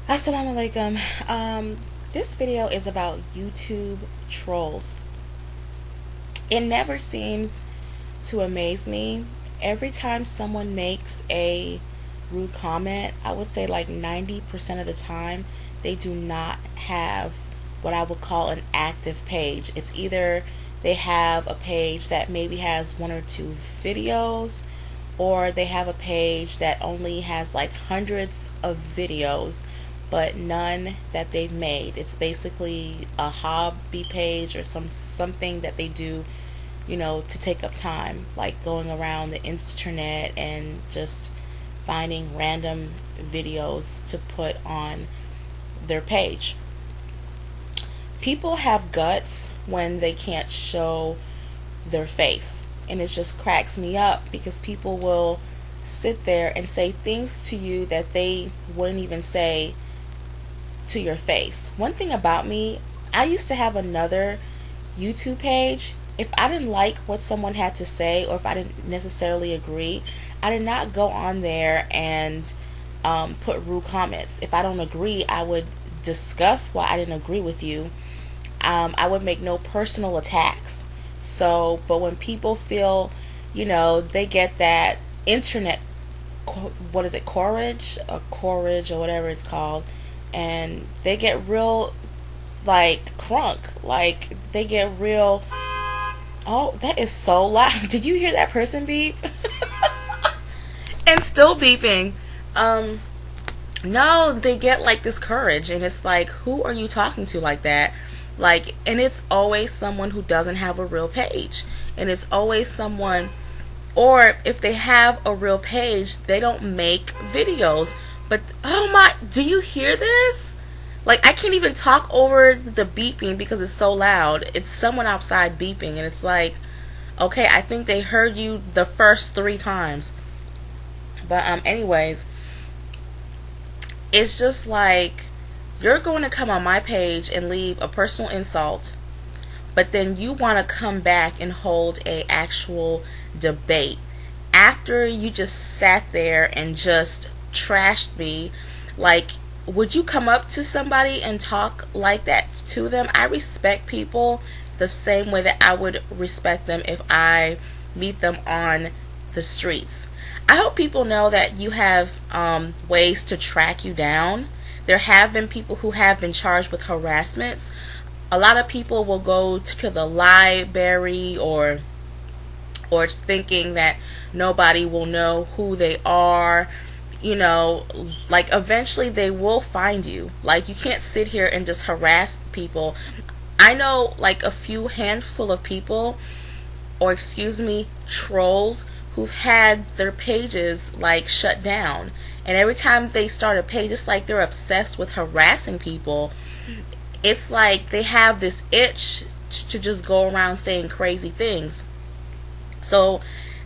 Assalamu alaikum. This video is about YouTube trolls. It never seems to amaze me. Every time someone makes a rude comment, I would say like 90% of the time, they do not have what I would call an active page. It's either they have a page that maybe has one or two videos, or they have a page that only has like hundreds of videos but none that they've made. It's basically a hobby page or something that they do, to take up time, like going around the internet and just finding random videos to put on their page. People have guts when they can't show their face, and it just cracks me up because people will sit there and say things to you that they wouldn't even say to your face. One thing about me, I used to have another YouTube page. If I didn't like what someone had to say, or if I didn't necessarily agree, I did not go on there and put rude comments. If I don't agree, I would discuss why I didn't agree with you. I would make no personal attacks. So, but when people feel, they get that internet, what is it, courage or whatever it's called, and they get real, like, crunk, like they get real. Oh, that is so loud. Did you hear that person beep? And still beeping. No, they get like this courage, and it's like, who are you talking to like that? Like, and it's always someone who doesn't have a real page, and it's always someone, or if they have a real page, they don't make videos. But oh my, do you hear this? Like, I can't even talk over the beeping because it's so loud. It's someone outside beeping, and it's like, okay, I think they heard you the first 3 times. But anyways, it's just like, you're going to come on my page and leave a personal insult, but then you want to come back and hold a actual debate after you just sat there and just trashed me. Like, would you come up to somebody and talk like that to them? I respect people the same way that I would respect them if I meet them on the streets. I hope people know that you have ways to track you down. There have been people who have been charged with harassments. A lot of people will go to the library or thinking that nobody will know who they are. Like, eventually they will find you. Like, you can't sit here and just harass people. I know like a few handful of people, or excuse me, trolls, who've had their pages like shut down. And every time they start a page, it's like they're obsessed with harassing people. It's like they have this itch to just go around saying crazy things. So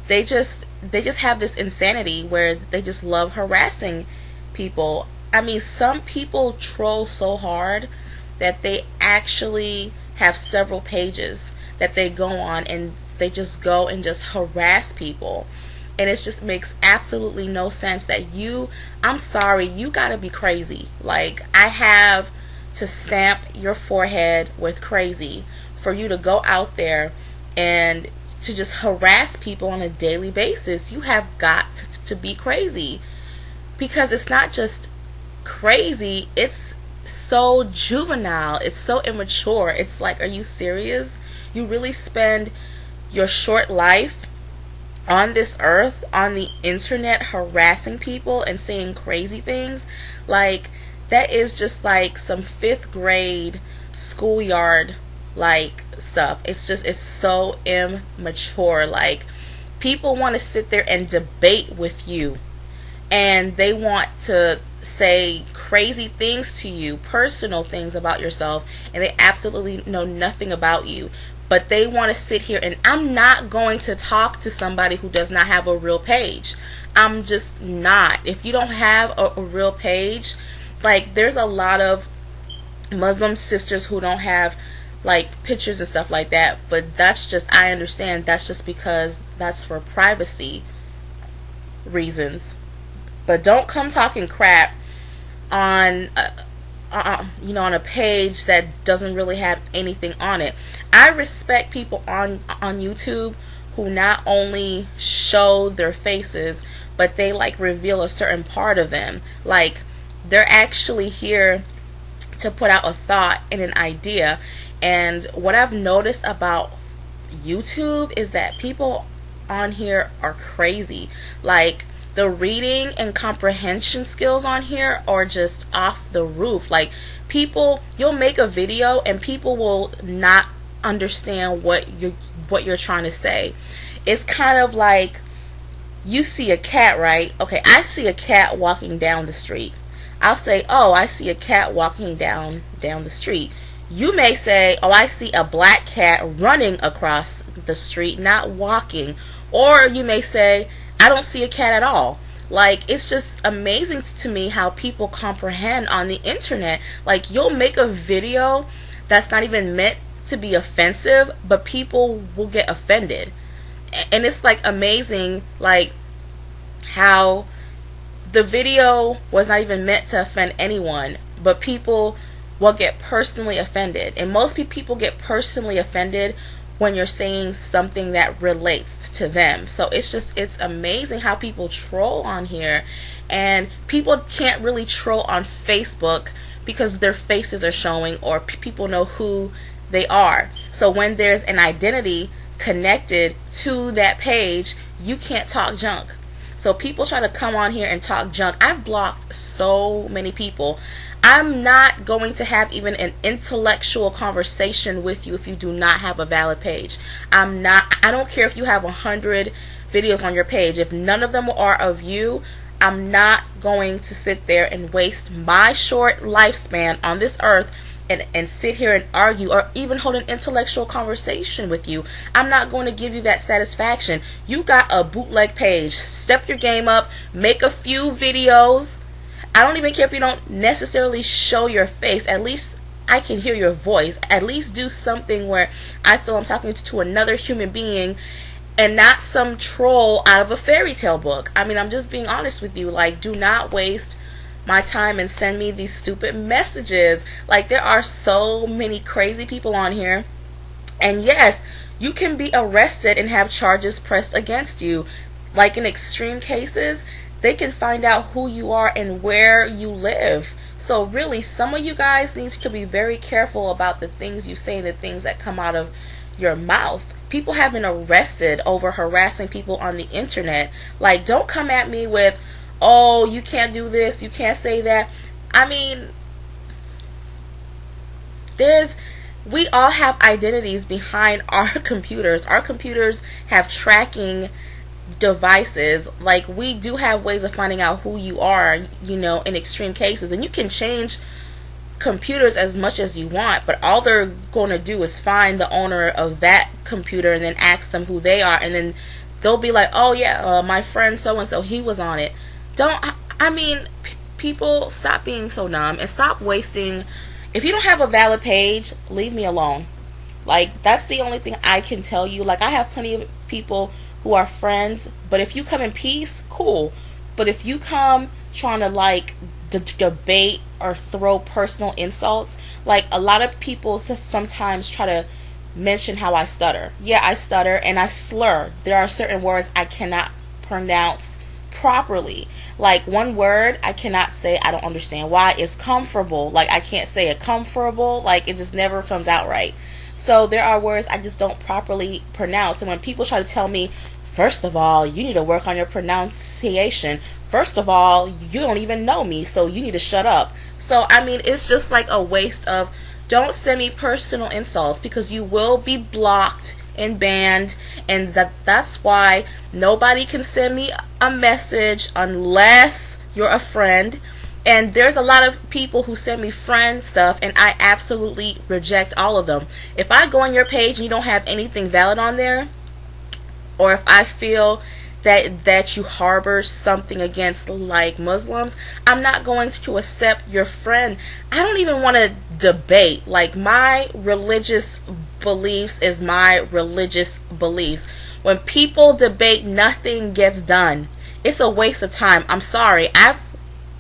they just have this insanity where they just love harassing people. I mean, some people troll so hard that they actually have several pages that they go on, and they just go and just harass people. And it just makes absolutely no sense that I'm sorry, you gotta be crazy. Like, I have to stamp your forehead with crazy for you to go out there and to just harass people on a daily basis. You have got to be crazy, because it's not just crazy, it's so juvenile, it's so immature. It's like, are you serious? You really spend your short life on this earth, on the internet, harassing people and saying crazy things? Like, that is just like some 5th grade schoolyard like stuff. It's so immature. Like, people want to sit there and debate with you, and they want to say crazy things to you, personal things about yourself, and they absolutely know nothing about you. But they want to sit here, and I'm not going to talk to somebody who does not have a real page. I'm just not. If you don't have a real page, like, there's a lot of Muslim sisters who don't have like pictures and stuff like that, but that's just, I understand that's just because that's for privacy reasons. But don't come talking crap on on a page that doesn't really have anything on it. I respect people on YouTube who not only show their faces, but they like reveal a certain part of them. Like they're actually here to put out a thought and an idea. And what I've noticed about YouTube is that people on here are crazy. Like the reading and comprehension skills on here are just off the roof. Like you'll make a video and people will not understand what you're trying to say. It's kind of like you see a cat, right? Okay, I see a cat walking down the street. I'll say, oh, I see a cat walking down the street. You may say, oh, I see a black cat running across the street, not walking. Or you may say, I don't see a cat at all. Like, it's just amazing to me how people comprehend on the internet. Like, you'll make a video that's not even meant to be offensive, but people will get offended. And it's like amazing, like how the video was not even meant to offend anyone, but people will get personally offended. And most people get personally offended when you're saying something that relates to them. So it's amazing how people troll on here. And people can't really troll on Facebook because their faces are showing, or people know who they are. So when there's an identity connected to that page, you can't talk junk. So people try to come on here and talk junk. I've blocked so many people. I'm not going to have even an intellectual conversation with you if you do not have a valid page. I don't care if you have 100 videos on your page. If none of them are of you, I'm not going to sit there and waste my short lifespan on this earth and sit here and argue or even hold an intellectual conversation with you. I'm not going to give you that satisfaction. You got a bootleg page. Step your game up. Make a few videos. I don't even care if you don't necessarily show your face. At least I can hear your voice. At least do something where I feel I'm talking to another human being and not some troll out of a fairy tale book. I mean, I'm just being honest with you. Like, do not waste my time and send me these stupid messages. Like, there are so many crazy people on here. And yes, you can be arrested and have charges pressed against you. Like in extreme cases, they can find out who you are and where you live. So really, some of you guys need to be very careful about the things you say and the things that come out of your mouth. People have been arrested over harassing people on the internet. Like, don't come at me with, oh, you can't do this, you can't say that. I mean, we all have identities behind our computers. Our computers have tracking devices. Like, we do have ways of finding out who you are, in extreme cases. And you can change computers as much as you want, but all they're going to do is find the owner of that computer and then ask them who they are, and then they'll be like, oh yeah, my friend so and so, he was on it. People, stop being so dumb and stop wasting. If you don't have a valid page, leave me alone. Like, that's the only thing I can tell you. Like, I have plenty of people who are friends, but if you come in peace, cool. But if you come trying to like debate or throw personal insults, like, a lot of people sometimes try to mention how I stutter. Yeah, I stutter and I slur. There are certain words I cannot pronounce properly. Like, one word I cannot say, I don't understand why. It's comfortable. Like, I can't say it comfortable. Like, it just never comes out right. So there are words I just don't properly pronounce. And when people try to tell me, first of all, you need to work on your pronunciation. First of all, you don't even know me, so you need to shut up. So, I mean, it's just like a waste of, don't send me personal insults, because you will be blocked and banned. And that's why nobody can send me a message unless you're a friend. And there's a lot of people who send me friend stuff, and I absolutely reject all of them. If I go on your page and you don't have anything valid on there, or if I feel that you harbor something against, like, Muslims, I'm not going to accept your friend. I don't even want to debate. Like, my religious beliefs is my religious beliefs. When people debate, nothing gets done. It's a waste of time. I'm sorry. I've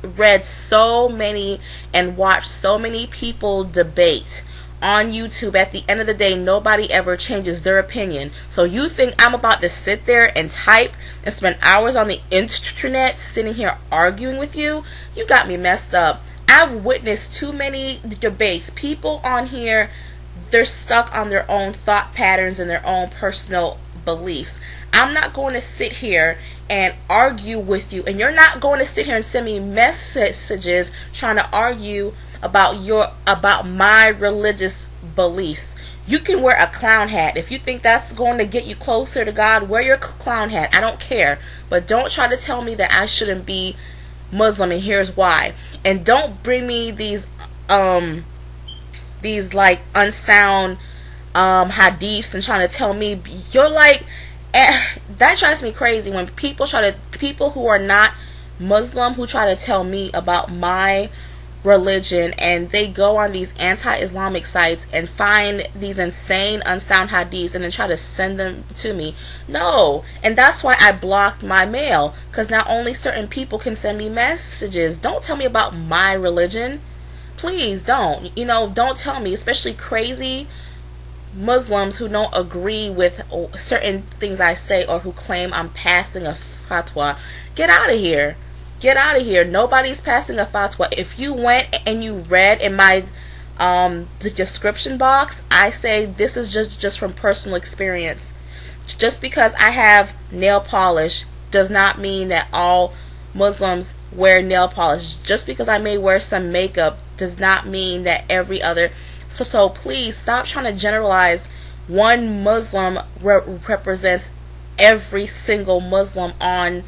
read so many and watched so many people debate on YouTube. At the end of the day, nobody ever changes their opinion. So you think I'm about to sit there and type and spend hours on the internet sitting here arguing with you? You got me messed up. I've witnessed too many debates. People on here, they're stuck on their own thought patterns and their own personal beliefs. I'm not going to sit here and argue with you, and you're not going to sit here and send me messages trying to argue about my religious beliefs. You can wear a clown hat. If you think that's going to get you closer to God, wear your clown hat. I don't care. But don't try to tell me that I shouldn't be Muslim, and here's why. And don't bring me these like unsound hadiths and trying to tell me you're like that drives me crazy when people who are not Muslim who try to tell me about my religion, and they go on these anti-Islamic sites and find these insane unsound hadiths and then try to send them to me. No. And that's why I blocked my mail, because now only certain people can send me messages. Don't tell me about my religion. Please don't. Don't tell me, especially crazy Muslims who don't agree with certain things I say or who claim I'm passing a fatwa. Get out of here. Get out of here. Nobody's passing a fatwa. If you went and you read in my the description box, I say this is just from personal experience. Just because I have nail polish does not mean that all Muslims wear nail polish. Just because I may wear some makeup does not mean that every other. So please stop trying to generalize. One Muslim represents every single Muslim on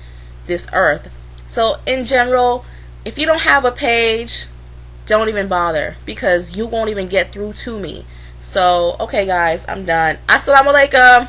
this earth. So in general, if you don't have a page, don't even bother, because you won't even get through to me. So, okay guys, I'm done. Assalamu alaikum.